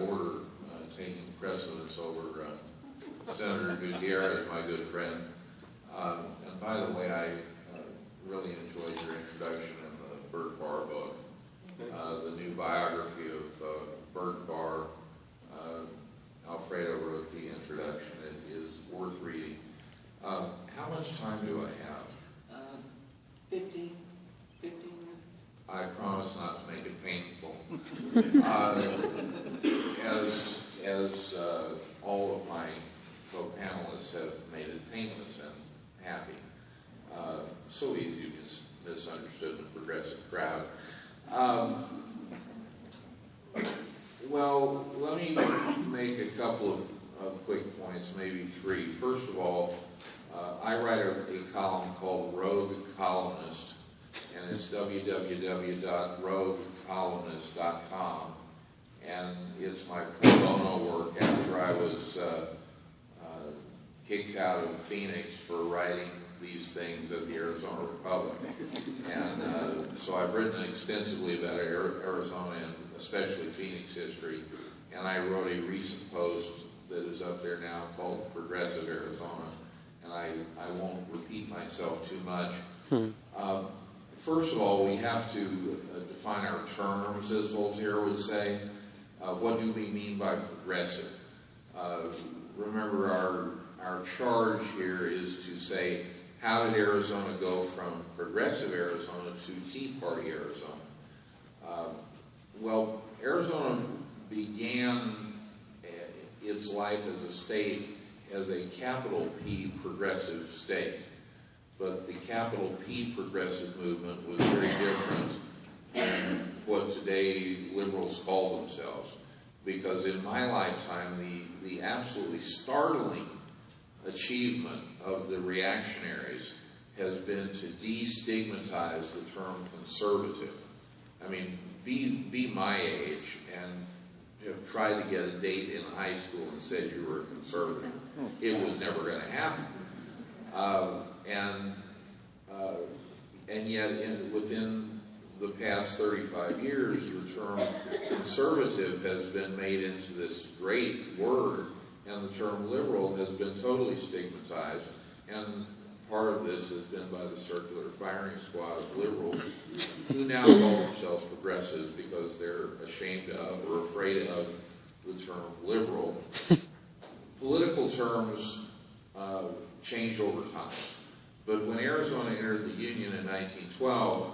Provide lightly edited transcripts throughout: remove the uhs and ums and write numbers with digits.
order, taking precedence over Senator Gutierrez, my good friend. And by the way, I really enjoyed your introduction in the Bert Barr book, the new biography of Bert Barr. Alfredo wrote the introduction. It is worth reading. How much time do I have? 15 minutes. I promise not to make it painful. As all of my co-panelists have made it painless and happy. So easy to be misunderstood in a progressive crowd. Well, let me make a couple of quick points, maybe three. First of all, I write a column called Rogue Columnist, and it's www.roguecolumnist.com, and it's my pro bono work after I was kicked out of Phoenix for writing these things of the Arizona Republic. And so I've written extensively about Arizona and especially Phoenix history, and I wrote a recent post that is up there now called Progressive Arizona, and I won't repeat myself too much. First of all, we have to define our terms, as Voltaire would say. What do we mean by progressive? Remember, our charge here is to say, how did Arizona go from progressive Arizona to Tea Party Arizona? Well, Arizona began its life as a state as a capital P progressive state. But the capital P progressive movement was very different than what today liberals call themselves. Because in my lifetime, the absolutely startling achievement of the reactionaries has been to destigmatize the term conservative. I mean, be my age and have tried to get a date in high school and said you were a conservative. It was never going to happen. And yet, within the past 35 years, the term conservative has been made into this great word, and the term liberal has been totally stigmatized. And part of this has been by the circular firing squad of liberals who now call themselves progressives because they're ashamed of or afraid of the term liberal. Political terms change over time. But when Arizona entered the Union in 1912,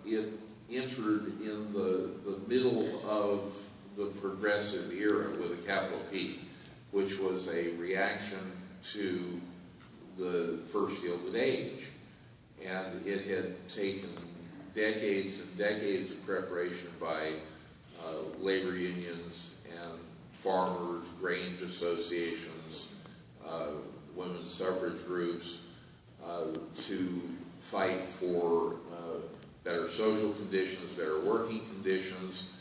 it entered in the middle of the progressive era with a capital P, which was a reaction to the First Gilded Age. And it had taken decades and decades of preparation by labor unions and farmers, range associations, women's suffrage groups, to fight for better social conditions, better working conditions,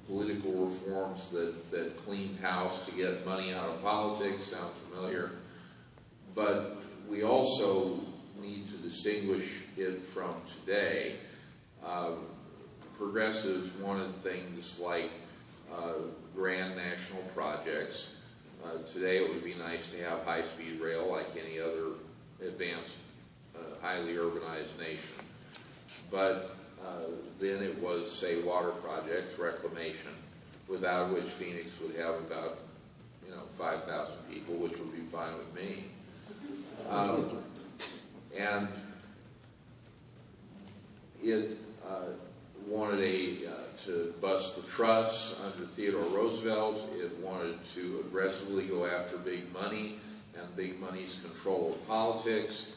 political reforms that cleaned house to get money out of politics. Sound familiar? But we also need to distinguish it from today. Progressives wanted things like grand national projects. Today it would be nice to have high-speed rail like any other advanced, highly urbanized nation. But then it was, say, water projects, reclamation, without which Phoenix would have about 5,000 people, which would be fine with me. And it wanted to bust the trusts under Theodore Roosevelt. It wanted to aggressively go after big money and big money's control of politics.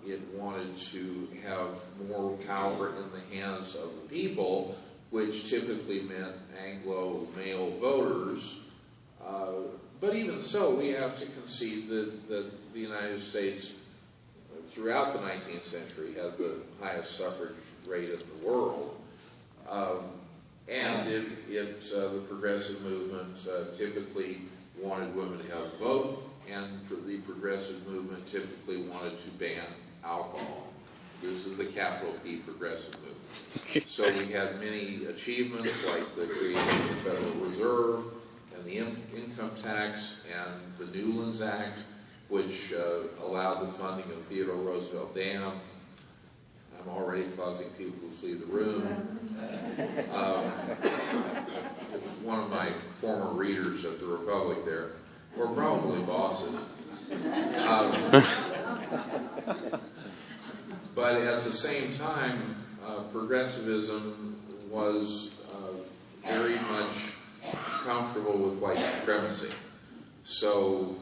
It wanted to have more power in the hands of the people, which typically meant Anglo male voters. But even so, we have to concede that the United States, throughout the 19th century, had the highest suffrage rate in the world. And the progressive movement typically wanted women to have a vote, and the progressive movement typically wanted to ban alcohol. This is the capital P progressive movement. So we had many achievements like the creation of the Federal Reserve and the income tax and the Newlands Act, which allowed the funding of Theodore Roosevelt Dam. I'm already causing people to flee the room. One of my former readers at the Republic there, or probably bosses. But at the same time, progressivism was very much comfortable with white supremacy. So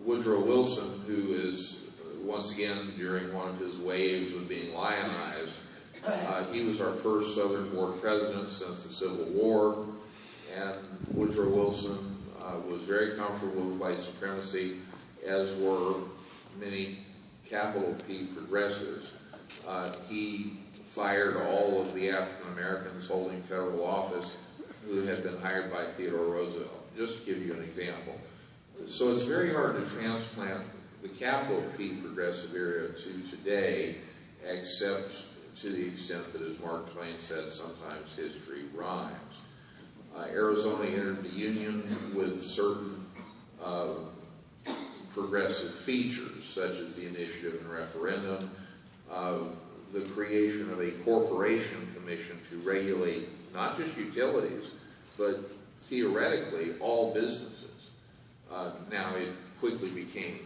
Woodrow Wilson, who is, once again, during one of his waves of being lionized, he was our first Southern-born president since the Civil War, and Woodrow Wilson was very comfortable with white supremacy, as were many capital P progressives. He fired all of the African Americans holding federal office who had been hired by Theodore Roosevelt, just to give you an example. So it's very hard to transplant the capital P progressive era to today, except to the extent that, as Mark Twain said, sometimes history rhymes. Arizona entered the Union with certain progressive features, such as the initiative and referendum, the creation of a corporation commission to regulate not just utilities, but theoretically all businesses. Now it quickly became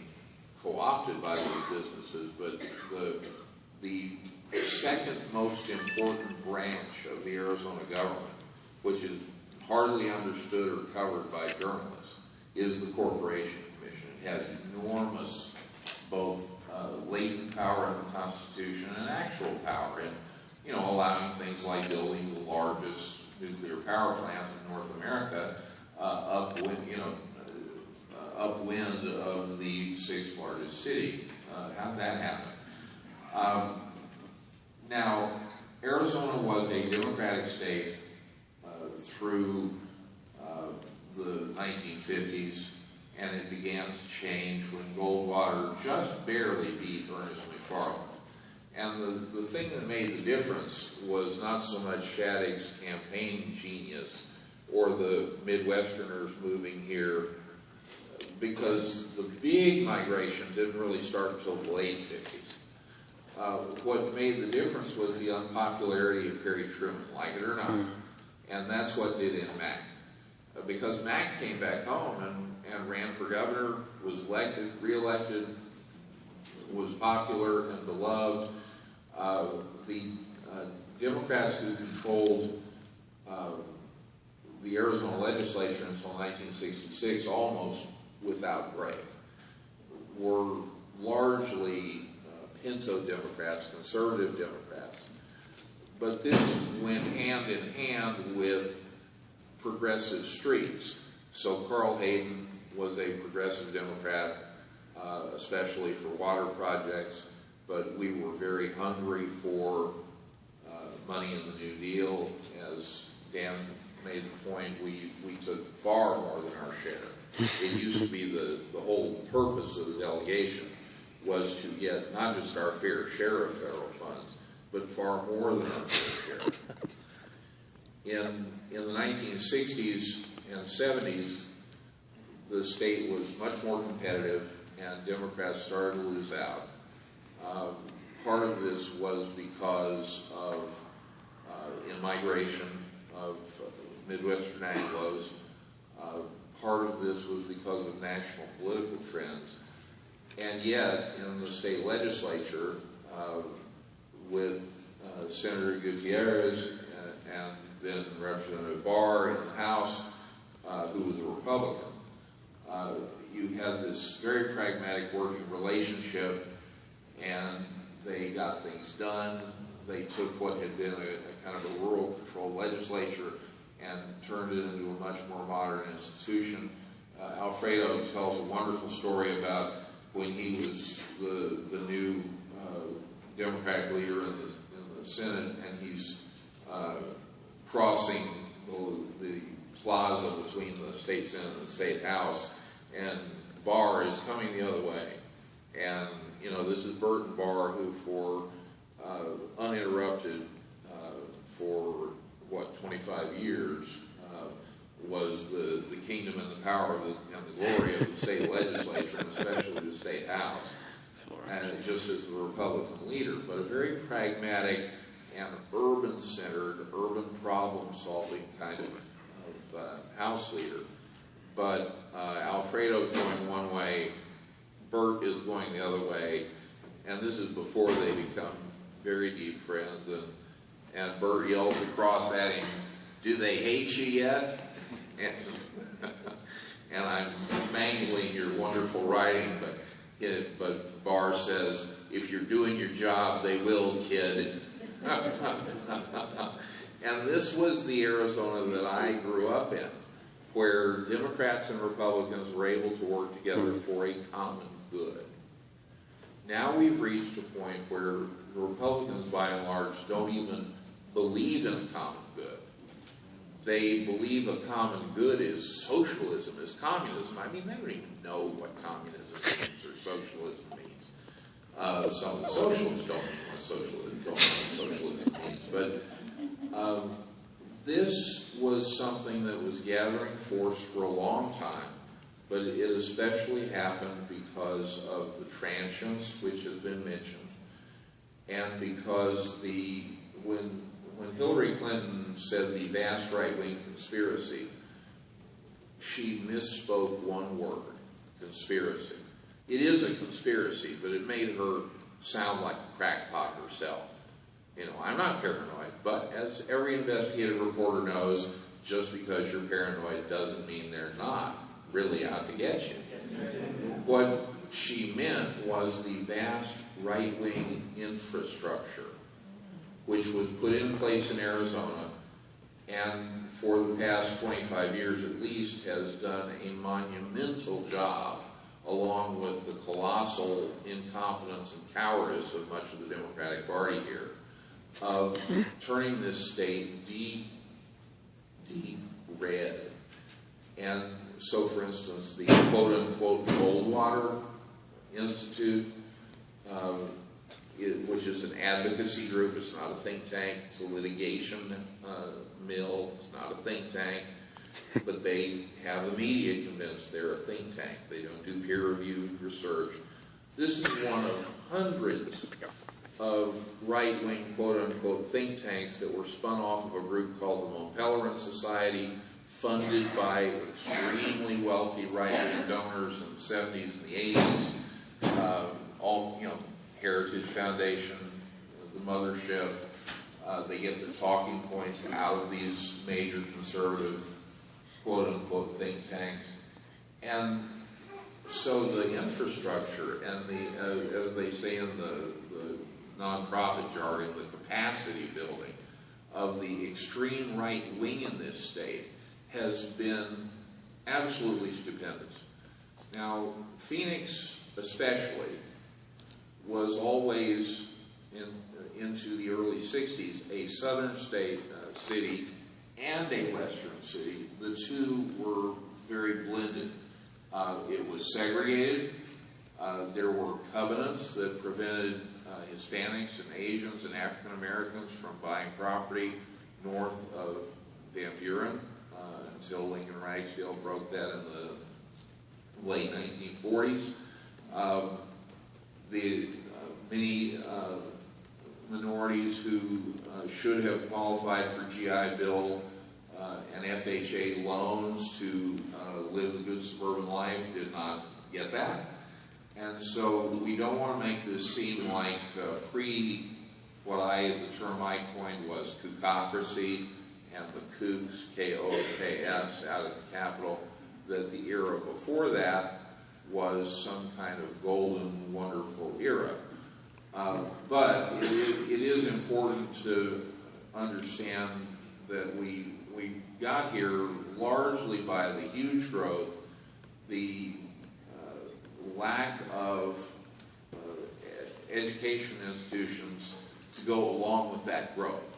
co-opted by those businesses, but the second most important branch of the Arizona government, which is hardly understood or covered by journalists, is the Corporation Commission. It has enormous both latent power in the Constitution and actual power in, allowing things like building the largest nuclear power plant in North America upwind of the sixth largest city. How did that happen? Now, Arizona was a democratic state through the 1950s, and it began to change when Goldwater just barely beat Ernest McFarland. And the thing that made the difference was not so much Shattuck's campaign genius or the Midwesterners moving here, because the big migration didn't really start until the late 50s. What made the difference was the unpopularity of Harry Truman, like it or not. And that's what did in Mack. Because Mack came back home and ran for governor, was elected, re-elected, was popular and beloved. The Democrats who controlled the Arizona legislature until 1966, almost without break, were largely Pinto Democrats, conservative Democrats. But this went hand in hand with progressive streaks. So Carl Hayden was a progressive Democrat, especially for water projects, but we were very hungry for money in the New Deal. As Dan made the point, we took far more than our share. It used to be the whole purpose of the delegation was to get not just our fair share of federal funds, but far more than our fair share. In the 1960s and 70s, the state was much more competitive, and Democrats started to lose out. Part of this was because of immigration of Midwestern Anglos. Part of this was because of national political trends. And yet, in the state legislature, with Senator Gutierrez and then Representative Barr in the House, who was a Republican, you had this very pragmatic working relationship, and they got things done. They took what had been a kind of a rural controlled legislature and turned it into a much more modern institution. Alfredo tells a wonderful story about when he was the new Democratic leader in the Senate, and he's crossing the plaza between the state Senate and the state House, and Barr is coming the other way. And, this is Burton Barr, who for uninterrupted for, 25 years, was the kingdom and the power and the glory of the state legislature, and especially the state house, and just as the Republican leader, but a very pragmatic and urban-centered, urban problem-solving kind of house leader. But Alfredo's going one way, Bert is going the other way, and this is before they become very deep friends, and Bert yells across at him, "Do they hate you yet?" And I'm mangling your wonderful writing, but Barr says, "If you're doing your job, they will, kid." And this was the Arizona that I grew up in, where Democrats and Republicans were able to work together for a common good. Now we've reached a point where the Republicans, by and large, don't even believe in a common good. They believe a common good is socialism, is communism. I mean, they don't even know what communism means or socialism means. Some of the socialists don't know what socialism means. But this was something that was gathering force for a long time, but it especially happened because of the transients, which has been mentioned, and because when Hillary Clinton said the vast right-wing conspiracy, she misspoke one word: conspiracy. It is a conspiracy, but it made her sound like a crackpot herself. You know, I'm not paranoid, but as every investigative reporter knows, just because you're paranoid doesn't mean they're not really out to get you. What she meant was the vast right-wing infrastructure, which was put in place in Arizona, and for the past 25 years at least has done a monumental job, along with the colossal incompetence and cowardice of much of the Democratic Party here, of turning this state deep, deep red. And so, for instance, the quote-unquote Goldwater Institute, which is an advocacy group, it's not a think tank, it's a litigation mill, it's not a think tank, but they have the media convinced they're a think tank. They don't do peer-reviewed research. This is one of hundreds of right-wing, quote-unquote, think tanks that were spun off of a group called the Mont Society, funded by extremely wealthy right-wing donors in the 70s and the 80s. All, you know, Heritage Foundation, the mothership, they get the talking points out of these major conservative, quote-unquote, think tanks. And so the infrastructure and the, as they say in the nonprofit jargon, the capacity building of the extreme right wing in this state has been absolutely stupendous. Now, Phoenix especially was always, into the early 60s, a southern state city and a western city. The two were very blended. It was segregated. There were covenants that prevented Hispanics and Asians and African Americans from buying property north of Van Buren until Lincoln Ragsdale broke that in the late 1940s. Many minorities who should have qualified for GI Bill and FHA loans to live a good suburban life did not get that. And so we don't want to make this seem like the term I coined was kookocracy, and the kooks, K-O-K-S, out of the Capitol, that the era before that was some kind of golden, wonderful era. But it is important to understand that we got here largely by the huge growth, the lack of education institutions to go along with that growth.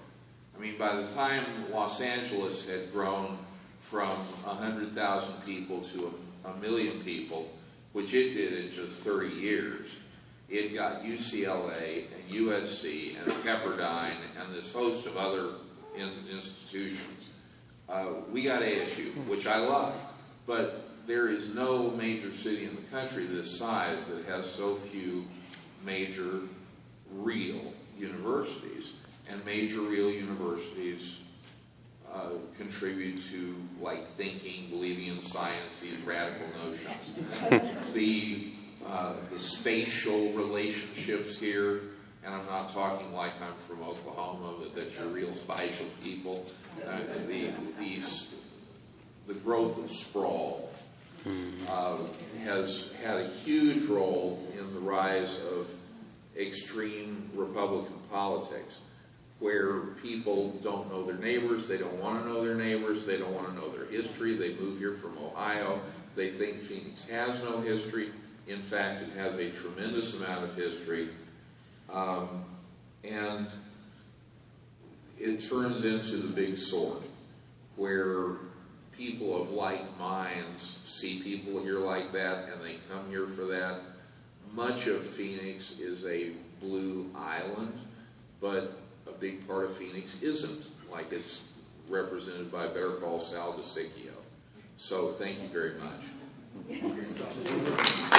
I mean, by the time Los Angeles had grown from 100,000 people to a million people, which it did in just 30 years, it got UCLA and USC and Pepperdine and this host of other institutions. We got ASU, which I love, but there is no major city in the country this size that has so few major real universities. And major real universities contribute to, like, thinking, believing in science, these radical notions. The spatial relationships here, and I'm not talking like I'm from Oklahoma, but that you're real spatial people. The growth of sprawl has had a huge role in the rise of extreme Republican politics, where people don't know their neighbors, they don't want to know their neighbors, they don't want to know their history, they move here from Ohio, they think Phoenix has no history. In fact, it has a tremendous amount of history, and it turns into the big sword, where people of like minds see people here like that, and they come here for that. Much of Phoenix is a blue island, but a big part of Phoenix isn't, like it's represented by Better Call Sal DeSicchio. So thank you very much.